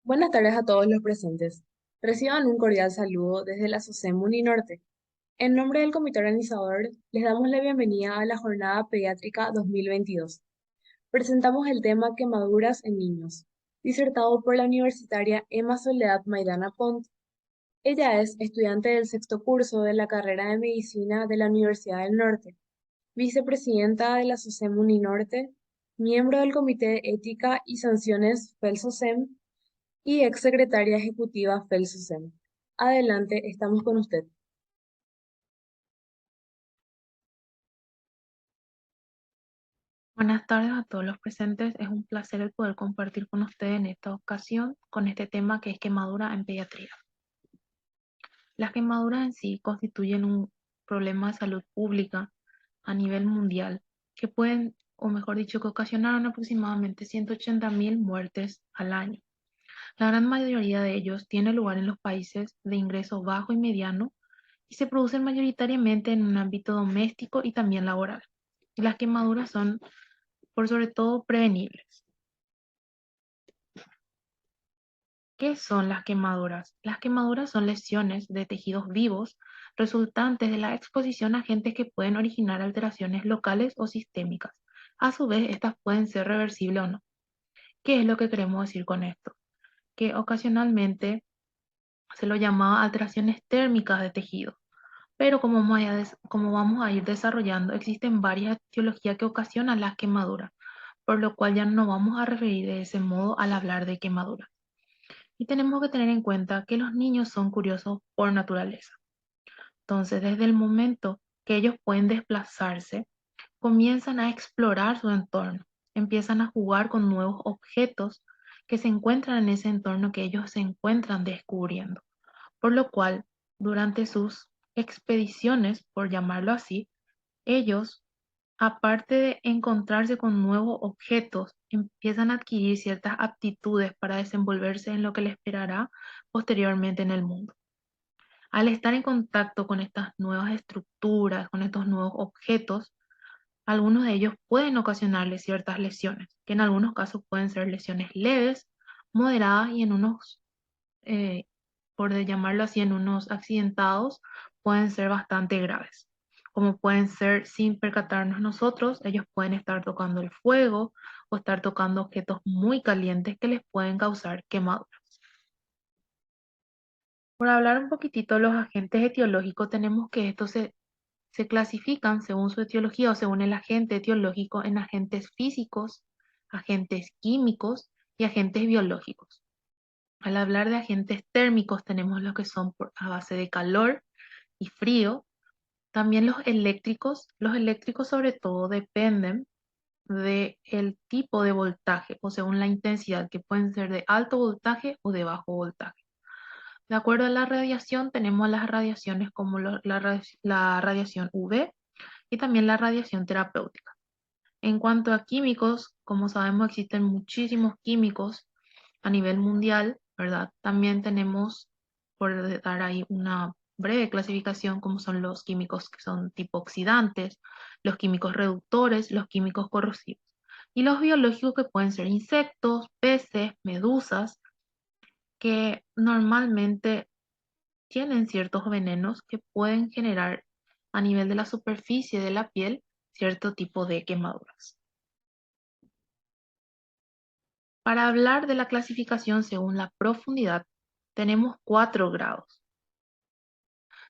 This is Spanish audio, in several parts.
Buenas tardes a todos los presentes. Reciban un cordial saludo desde la SOCEM Uninorte. En nombre del comité organizador, les damos la bienvenida a la Jornada Pediátrica 2022. Presentamos el tema Quemaduras en niños, disertado por la universitaria Emma Soledad Maidana Pont. Ella es estudiante del sexto curso de la carrera de Medicina de la Universidad del Norte, vicepresidenta de la SOCEM Uninorte, miembro del Comité de Ética y Sanciones FELSOCEM y ex secretaria ejecutiva FELSUCEM. Adelante, estamos con usted. Buenas tardes a todos los presentes. Es un placer el poder compartir con ustedes en esta ocasión con este tema que es quemadura en pediatría. Las quemaduras en sí constituyen un problema de salud pública a nivel mundial que pueden, o mejor dicho, que ocasionaron aproximadamente 180.000 muertes al año. La gran mayoría de ellos tiene lugar en los países de ingreso bajo y mediano y se producen mayoritariamente en un ámbito doméstico y también laboral. Y las quemaduras son, por sobre todo, prevenibles. ¿Qué son las quemaduras? Las quemaduras son lesiones de tejidos vivos resultantes de la exposición a agentes que pueden originar alteraciones locales o sistémicas. A su vez, estas pueden ser reversibles o no. ¿Qué es lo que queremos decir con esto? Que ocasionalmente se lo llamaba alteraciones térmicas de tejido, pero como vamos a ir desarrollando, existen varias etiologías que ocasionan las quemaduras, por lo cual ya no nos vamos a referir de ese modo al hablar de quemaduras. Y tenemos que tener en cuenta que los niños son curiosos por naturaleza. Entonces, desde el momento que ellos pueden desplazarse, comienzan a explorar su entorno, empiezan a jugar con nuevos objetos que se encuentran en ese entorno que ellos se encuentran descubriendo. Por lo cual, durante sus expediciones, por llamarlo así, ellos, aparte de encontrarse con nuevos objetos, empiezan a adquirir ciertas aptitudes para desenvolverse en lo que les esperará posteriormente en el mundo. Al estar en contacto con estas nuevas estructuras, con estos nuevos objetos, algunos de ellos pueden ocasionarles ciertas lesiones, que en algunos casos pueden ser lesiones leves, moderadas y en unos, eh, por llamarlo así, en unos accidentados, pueden ser bastante graves. Como pueden ser sin percatarnos nosotros, ellos pueden estar tocando el fuego o estar tocando objetos muy calientes que les pueden causar quemaduras. Por hablar un poquitito de los agentes etiológicos, tenemos que estos se clasifican según su etiología o según el agente etiológico en agentes físicos, agentes químicos y agentes biológicos. Al hablar de agentes térmicos tenemos los que son a base de calor y frío. También los eléctricos sobre todo dependen del tipo de voltaje o según la intensidad, que pueden ser de alto voltaje o de bajo voltaje. De acuerdo a la radiación, tenemos las radiaciones como la radiación UV y también la radiación terapéutica. En cuanto a químicos, como sabemos, existen muchísimos químicos a nivel mundial, ¿verdad? También tenemos, por dar ahí una breve clasificación, como son los químicos que son tipo oxidantes, los químicos reductores, los químicos corrosivos. Y los biológicos que pueden ser insectos, peces, medusas, que normalmente tienen ciertos venenos que pueden generar a nivel de la superficie de la piel cierto tipo de quemaduras. Para hablar de la clasificación según la profundidad, tenemos 4 grados.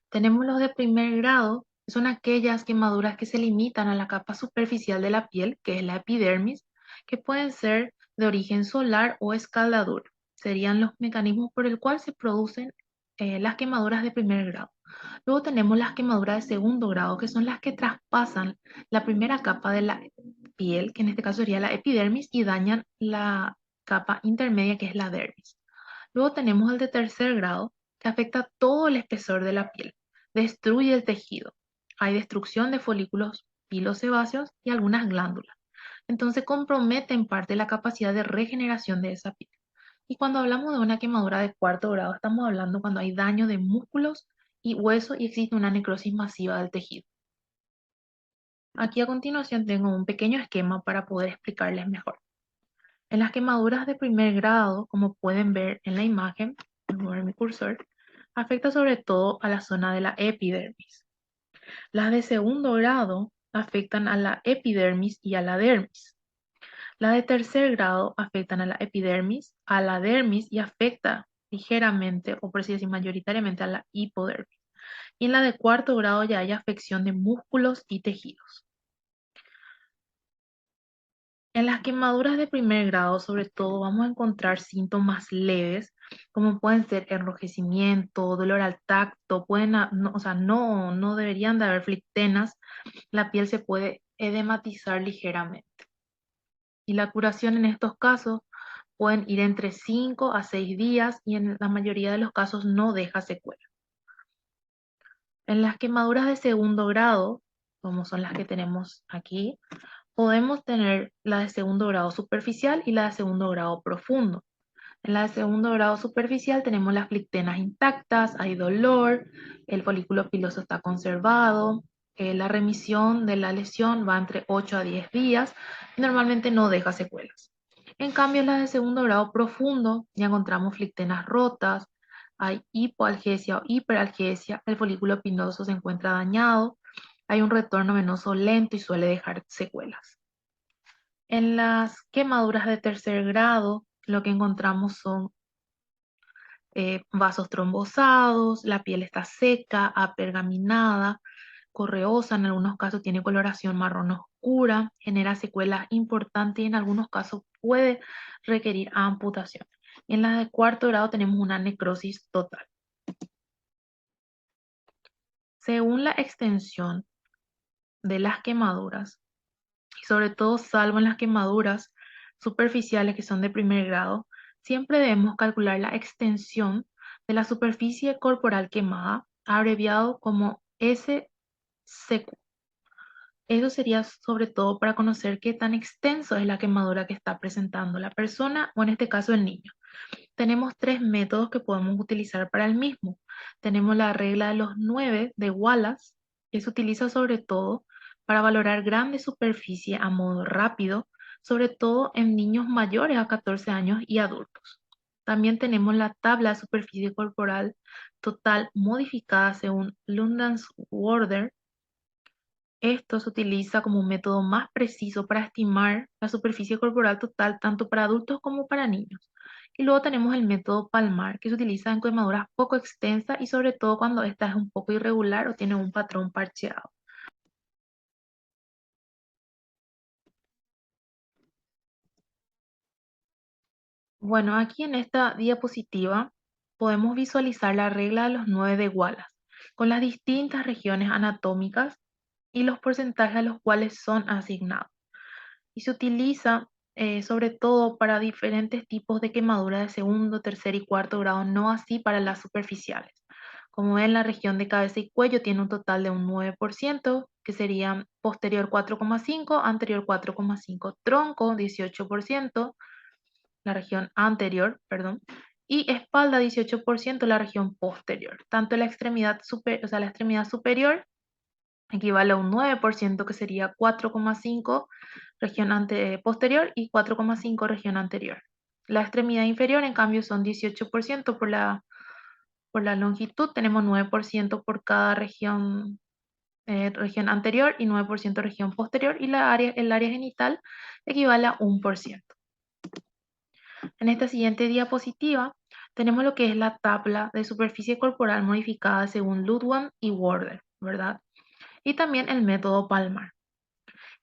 Tenemos los de primer grado, que son aquellas quemaduras que se limitan a la capa superficial de la piel, que es la epidermis, que pueden ser de origen solar o escaldadura. Serían los mecanismos por el cual se producen las quemaduras de primer grado. Luego tenemos las quemaduras de segundo grado, que son las que traspasan la primera capa de la piel, que en este caso sería la epidermis, y dañan la capa intermedia, que es la dermis. Luego tenemos el de tercer grado, que afecta todo el espesor de la piel, destruye el tejido. Hay destrucción de folículos pilosebáceos y algunas glándulas. Entonces compromete en parte la capacidad de regeneración de esa piel. Y cuando hablamos de una quemadura de cuarto grado, estamos hablando cuando hay daño de músculos y hueso y existe una necrosis masiva del tejido. Aquí a continuación tengo un pequeño esquema para poder explicarles mejor. En las quemaduras de primer grado, como pueden ver en la imagen, voy a mover mi cursor, afecta sobre todo a la zona de la epidermis. Las de segundo grado afectan a la epidermis y a la dermis. Las de tercer grado afectan a la dermis y afecta ligeramente, o por así decir, mayoritariamente a la hipodermis. Y en la de cuarto grado ya hay afección de músculos y tejidos. En las quemaduras de primer grado, sobre todo, vamos a encontrar síntomas leves, como pueden ser enrojecimiento, dolor al tacto, o sea, no deberían de haber flictenas, la piel se puede edematizar ligeramente. Y la curación en estos casos pueden ir entre 5 a 6 días y en la mayoría de los casos no deja secuela. En las quemaduras de segundo grado, como son las que tenemos aquí, podemos tener la de segundo grado superficial y la de segundo grado profundo. En la de segundo grado superficial tenemos las flictenas intactas, hay dolor, el folículo piloso está conservado, la remisión de la lesión va entre 8 a 10 días y normalmente no deja secuelas. En cambio, en la de segundo grado profundo ya encontramos flictenas rotas, hay hipoalgesia o hiperalgesia, el folículo piloso se encuentra dañado, hay un retorno venoso lento y suele dejar secuelas. En las quemaduras de tercer grado, lo que encontramos son vasos trombosados, la piel está seca, apergaminada, correosa, en algunos casos tiene coloración marrón oscura, genera secuelas importantes y en algunos casos puede requerir amputación. En las de cuarto grado tenemos una necrosis total. Según la extensión de las quemaduras, y sobre todo salvo en las quemaduras superficiales que son de primer grado, siempre debemos calcular la extensión de la superficie corporal quemada, abreviado como SCQ. Eso sería sobre todo para conocer qué tan extenso es la quemadura que está presentando la persona o en este caso el niño. Tenemos tres métodos que podemos utilizar para el mismo. Tenemos la regla de los 9 de Wallace, que se utiliza sobre todo para valorar grandes superficie a modo rápido, sobre todo en niños mayores a 14 años y adultos. También tenemos la tabla de superficie corporal total modificada según Lundens Warder. Esto se utiliza como un método más preciso para estimar la superficie corporal total tanto para adultos como para niños. Y luego tenemos el método Palmar, que se utiliza en quemaduras poco extensas y sobre todo cuando esta es un poco irregular o tiene un patrón parcheado. Bueno, aquí en esta diapositiva podemos visualizar la regla de los 9 de Wallace, con las distintas regiones anatómicas y los porcentajes a los cuales son asignados. Y se utiliza sobre todo para diferentes tipos de quemaduras de segundo, tercer y cuarto grado, no así para las superficiales. Como ven, la región de cabeza y cuello tiene un total de un 9%, que sería posterior 4,5, anterior 4,5, tronco 18%, la región anterior, perdón, y espalda 18%, la región posterior. Tanto la extremidad, o sea, la extremidad superior equivale a un 9%, que sería 4,5 región posterior y 4,5 región anterior. La extremidad inferior, en cambio, son 18% por la longitud. Tenemos 9% por cada región anterior y 9% región posterior. Y el área genital equivale a 1%. En esta siguiente diapositiva tenemos lo que es la tabla de superficie corporal modificada según Ludwig y Warder, ¿verdad? Y también el método Palmar.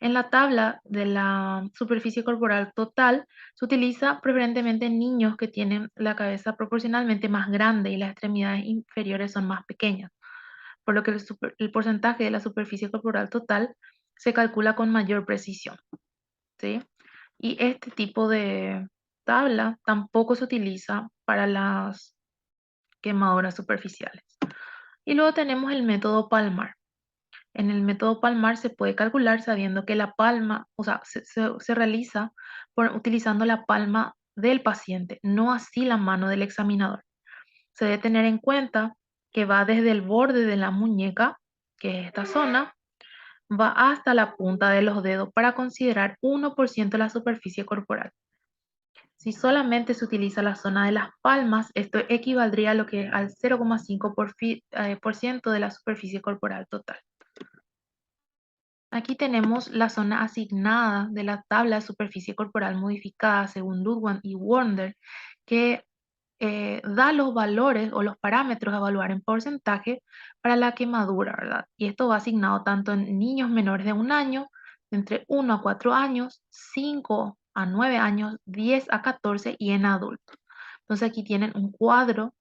En la tabla de la superficie corporal total se utiliza preferentemente en niños que tienen la cabeza proporcionalmente más grande y las extremidades inferiores son más pequeñas, por lo que el porcentaje de la superficie corporal total se calcula con mayor precisión, ¿sí? Y este tipo de tabla tampoco se utiliza para las quemaduras superficiales. Y luego tenemos el método Palmar. En el método Palmar se puede calcular sabiendo que la palma, o sea, se realiza utilizando la palma del paciente, no así la mano del examinador. Se debe tener en cuenta que va desde el borde de la muñeca, que es esta zona, va hasta la punta de los dedos para considerar 1% de la superficie corporal. Si solamente se utiliza la zona de las palmas, esto equivaldría a lo que es al 0,5% de la superficie corporal total. Aquí tenemos la zona asignada de la tabla de superficie corporal modificada según Ludwig y Warner, que da los valores o los parámetros a evaluar en porcentaje para la quemadura, ¿verdad? Y esto va asignado tanto en niños menores de 1 año, entre 1 a 4 años, 5 a 9 años, 10 a 14 y en adultos. Entonces aquí tienen un cuadro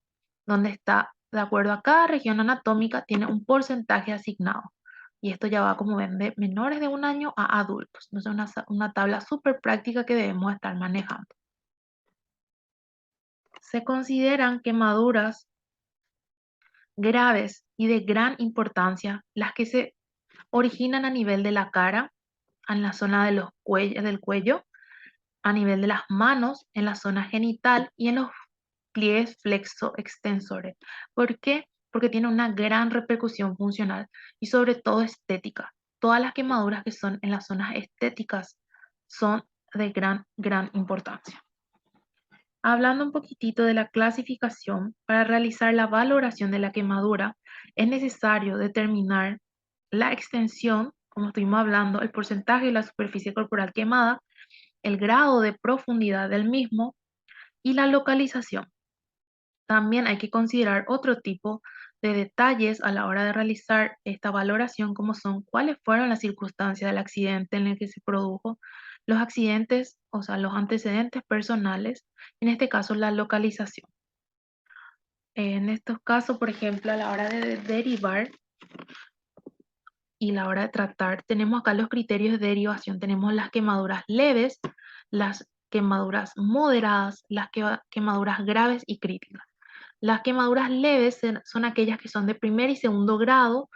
donde está, de acuerdo a cada región anatómica, tiene un porcentaje asignado. Y esto ya va, como ven, de menores de 1 año a adultos. Entonces una tabla súper práctica que debemos estar manejando. Se consideran quemaduras graves y de gran importancia las que se originan a nivel de la cara, en la zona de del cuello, a nivel de las manos, en la zona genital y en los pliegues flexo-extensores. ¿Por qué? Porque tiene una gran repercusión funcional y sobre todo estética. Todas las quemaduras que son en las zonas estéticas son de gran importancia. Hablando un poquitito de la clasificación, para realizar la valoración de la quemadura es necesario determinar la extensión, como estuvimos hablando, el porcentaje de la superficie corporal quemada, el grado de profundidad del mismo y la localización. También hay que considerar otro tipo de detalles a la hora de realizar esta valoración, como son cuáles fueron las circunstancias del accidente en el que se produjo, los accidentes, o sea, los antecedentes personales, en este caso la localización. En estos casos, por ejemplo, a la hora de derivar y la hora de tratar, tenemos acá los criterios de derivación. Tenemos las quemaduras leves, las quemaduras moderadas, las quemaduras graves y críticas. Las quemaduras leves son aquellas que son de primer y segundo grado,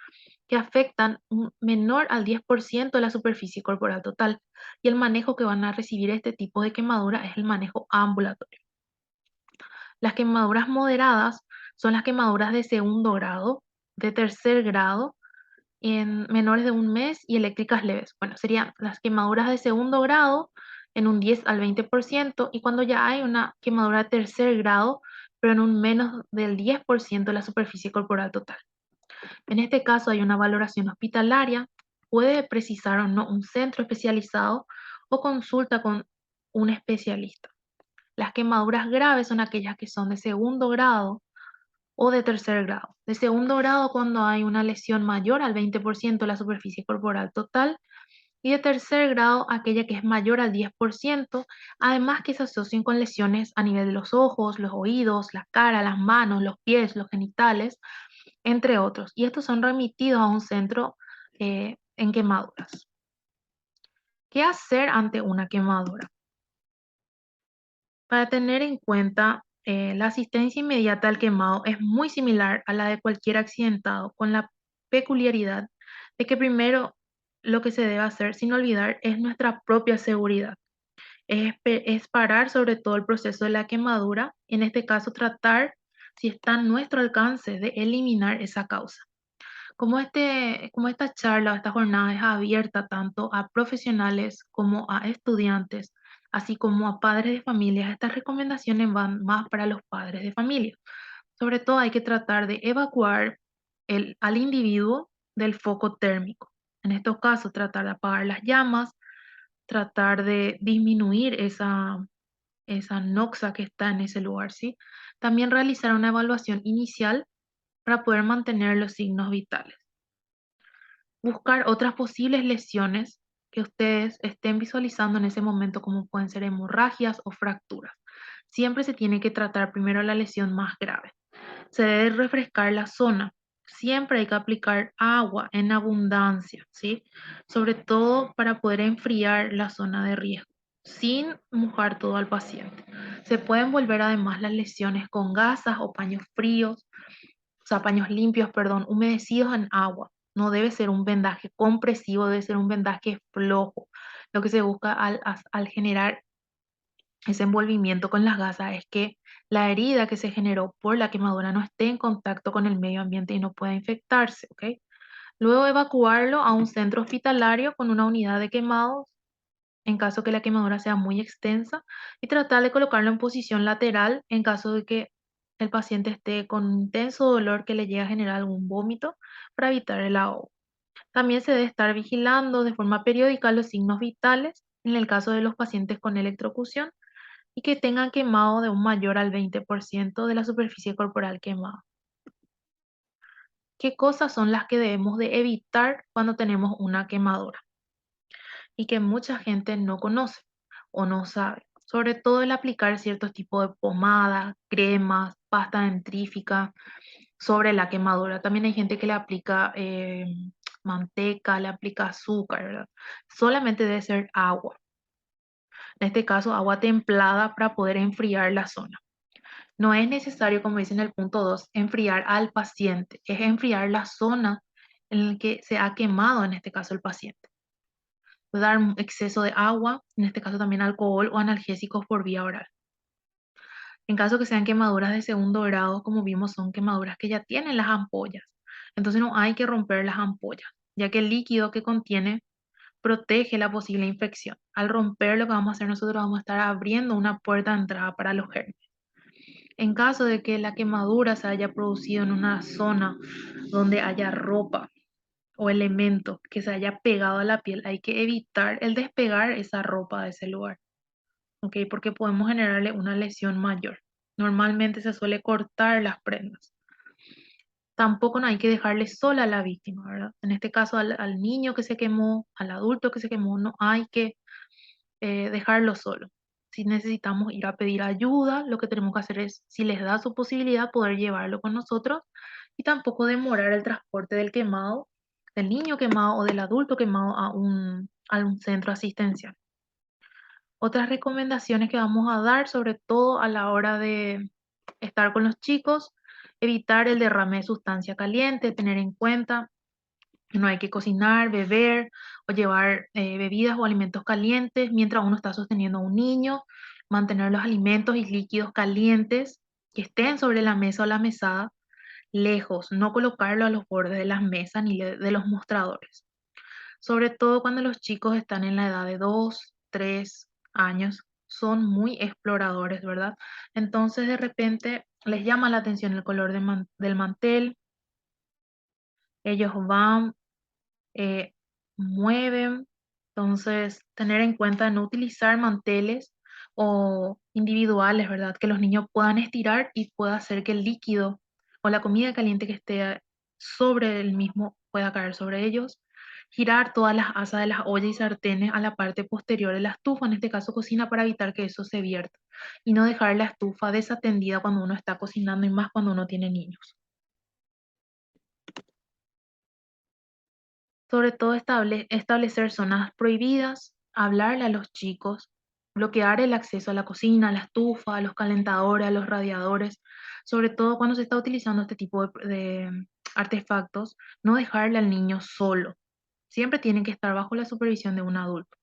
que afectan un menor al 10% de la superficie corporal total. Y el manejo que van a recibir este tipo de quemadura es el manejo ambulatorio. Las quemaduras moderadas son las quemaduras de segundo grado, de tercer grado, en menores de 1 mes y eléctricas leves. Bueno, serían las quemaduras de segundo grado en un 10 al 20% y cuando ya hay una quemadura de tercer grado, pero en un menos del 10% de la superficie corporal total. En este caso hay una valoración hospitalaria, puede precisar o no un centro especializado o consulta con un especialista. Las quemaduras graves son aquellas que son de segundo grado o de tercer grado. De segundo grado cuando hay una lesión mayor al 20% de la superficie corporal total y de tercer grado aquella que es mayor al 10%, además que se asocian con lesiones a nivel de los ojos, los oídos, la cara, las manos, los pies, los genitales, entre otros. Y estos son remitidos a un centro en quemaduras. ¿Qué hacer ante una quemadura? Para tener en cuenta, la asistencia inmediata al quemado es muy similar a la de cualquier accidentado, con la peculiaridad de que primero lo que se debe hacer, sin olvidar, es nuestra propia seguridad. Es parar sobre todo el proceso de la quemadura, en este caso tratar, si está a nuestro alcance, de eliminar esa causa. Como esta charla o esta jornada es abierta tanto a profesionales como a estudiantes, así como a padres de familia, estas recomendaciones van más para los padres de familia. Sobre todo hay que tratar de evacuar al individuo del foco térmico. En estos casos, tratar de apagar las llamas, tratar de disminuir esa noxa que está en ese lugar, ¿sí? También realizar una evaluación inicial para poder mantener los signos vitales. Buscar otras posibles lesiones que ustedes estén visualizando en ese momento, como pueden ser hemorragias o fracturas. Siempre se tiene que tratar primero la lesión más grave. Se debe refrescar la zona. Siempre hay que aplicar agua en abundancia, ¿sí? Sobre todo para poder enfriar la zona de riesgo, sin mojar todo al paciente. Se pueden volver además las lesiones con gasas o paños fríos, o sea, paños limpios, perdón, humedecidos en agua. No debe ser un vendaje compresivo, debe ser un vendaje flojo. Lo que se busca al generar ese envolvimiento con las gasas es que la herida que se generó por la quemadura no esté en contacto con el medio ambiente y no pueda infectarse, ¿ok? Luego evacuarlo a un centro hospitalario con una unidad de quemados en caso que la quemadura sea muy extensa y tratar de colocarlo en posición lateral en caso de que el paciente esté con un intenso dolor que le llegue a generar algún vómito para evitar el ahogo. También se debe estar vigilando de forma periódica los signos vitales en el caso de los pacientes con electrocución y que tengan quemado de un mayor al 20% de la superficie corporal quemada. ¿Qué cosas son las que debemos de evitar cuando tenemos una quemadura? Y que mucha gente no conoce o no sabe. Sobre todo el aplicar ciertos tipos de pomadas, cremas, pasta dentrífica sobre la quemadura. También hay gente que le aplica manteca, le aplica azúcar, ¿verdad? Solamente debe ser agua. En este caso, agua templada para poder enfriar la zona. No es necesario, como dice en el punto 2, enfriar al paciente, es enfriar la zona en la que se ha quemado, en este caso, el paciente. Dar exceso de agua, en este caso también alcohol o analgésicos por vía oral. En caso que sean quemaduras de segundo grado, como vimos, son quemaduras que ya tienen las ampollas. Entonces no hay que romper las ampollas, ya que el líquido que contiene protege la posible infección. Al romper, lo que vamos a hacer nosotros, vamos a estar abriendo una puerta de entrada para los gérmenes. En caso de que la quemadura se haya producido en una zona donde haya ropa o elementos que se haya pegado a la piel, hay que evitar el despegar esa ropa de ese lugar, ¿ok? Porque podemos generarle una lesión mayor. Normalmente se suele cortar las prendas. Tampoco no hay que dejarle sola a la víctima, ¿verdad? En este caso al niño que se quemó, al adulto que se quemó, no hay que dejarlo solo. Si necesitamos ir a pedir ayuda, lo que tenemos que hacer es, si les da su posibilidad, poder llevarlo con nosotros y tampoco demorar el transporte del quemado, del niño quemado o del adulto quemado a un centro asistencial. Otras recomendaciones que vamos a dar, sobre todo a la hora de estar con los chicos, evitar el derrame de sustancia caliente, tener en cuenta que no hay que cocinar, beber o llevar bebidas o alimentos calientes mientras uno está sosteniendo a un niño, mantener los alimentos y líquidos calientes que estén sobre la mesa o la mesada lejos, no colocarlo a los bordes de las mesas ni de los mostradores. Sobre todo cuando los chicos están en la edad de 2, 3 años, son muy exploradores, ¿verdad? Entonces de repente les llama la atención el color del mantel, ellos van, eh, mueven, entonces tener en cuenta no utilizar manteles o individuales, ¿verdad? Que los niños puedan estirar y pueda hacer que el líquido o la comida caliente que esté sobre el mismo pueda caer sobre ellos. Girar todas las asas de las ollas y sartenes a la parte posterior de la estufa, en este caso cocina, para evitar que eso se vierta. Y no dejar la estufa desatendida cuando uno está cocinando y más cuando uno tiene niños. Sobre todo establecer zonas prohibidas, hablarle a los chicos, bloquear el acceso a la cocina, a la estufa, a los calentadores, a los radiadores, sobre todo cuando se está utilizando este tipo de artefactos, no dejarle al niño solo. Siempre tiene que estar bajo la supervisión de un adulto.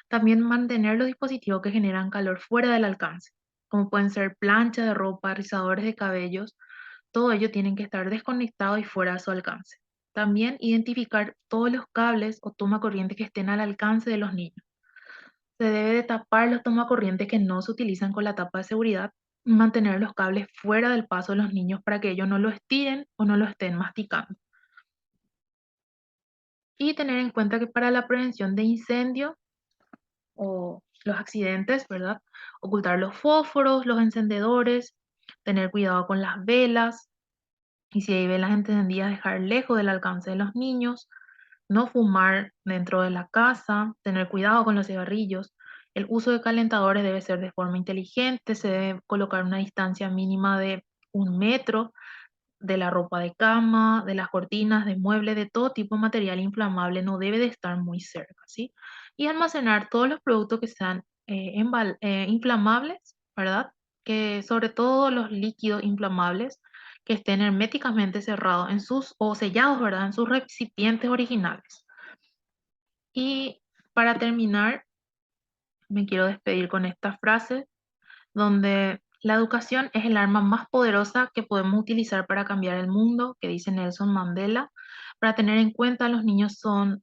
También mantener los dispositivos que generan calor fuera del alcance, como pueden ser planchas de ropa, rizadores de cabellos, todo ello tienen que estar desconectados y fuera de su alcance. También identificar todos los cables o toma corriente que estén al alcance de los niños. Se debe de tapar los tomacorrientes que no se utilizan con la tapa de seguridad y mantener los cables fuera del paso de los niños para que ellos no lo estiren o no lo estén masticando. Y tener en cuenta que para la prevención de incendio o los accidentes, ¿verdad? Ocultar los fósforos, los encendedores, tener cuidado con las velas, y si hay velas encendidas, dejar lejos del alcance de los niños, no fumar dentro de la casa, tener cuidado con los cigarrillos. El uso de calentadores debe ser de forma inteligente, se debe colocar una distancia mínima de 1 metro de la ropa de cama, de las cortinas, de muebles, de todo tipo de material inflamable, no debe de estar muy cerca, ¿sí? Y almacenar todos los productos que sean inflamables, ¿verdad? Que sobre todo los líquidos inflamables que estén herméticamente cerrados en sus, o sellados, ¿verdad? En sus recipientes originales. Y para terminar, me quiero despedir con esta frase donde la educación es el arma más poderosa que podemos utilizar para cambiar el mundo, que dice Nelson Mandela. Para tener en cuenta, los niños son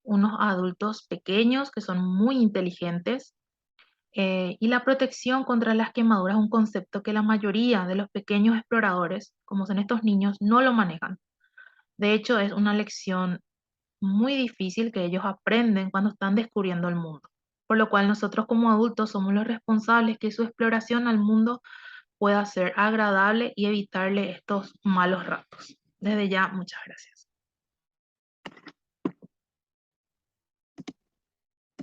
unos adultos pequeños que son muy inteligentes. Y la protección contra las quemaduras es un concepto que la mayoría de los pequeños exploradores, como son estos niños, no lo manejan. De hecho, es una lección muy difícil que ellos aprenden cuando están descubriendo el mundo. Por lo cual nosotros como adultos somos los responsables que su exploración al mundo pueda ser agradable y evitarle estos malos ratos. Desde ya, muchas gracias.